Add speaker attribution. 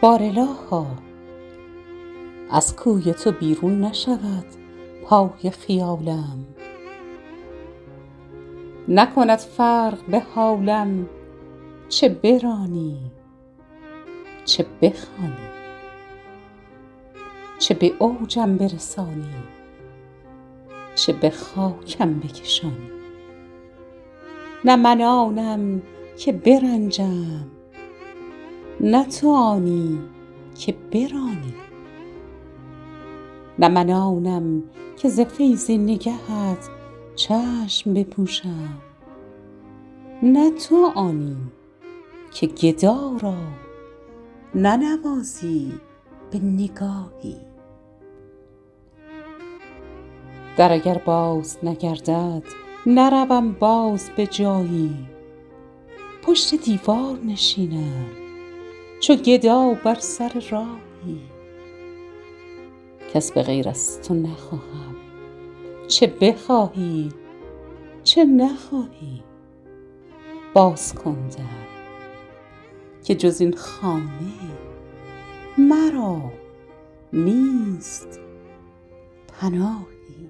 Speaker 1: بارالها از کوی تو بیرون نشود پای خیالم، نکند فرق به حالم چه برانی چه بخوانی، چه به اوجم برسانی چه به خاکم بکشانی. نه من آنم که برنجم نه تو آنی که برانی، نه من آنم که ز فیض نگهت چشم بپوشم، نه تو آنی که گدا را ننوازی به نگاهی. در اگر باز نگردد نروم باز به جایی، پشت دیوار نشینم چو گدا بر سر راهی. کس به غیر از تو نخواهم چه بخواهی چه نخواهی. باز کن در که جز این خانه مرا نیست پناهی.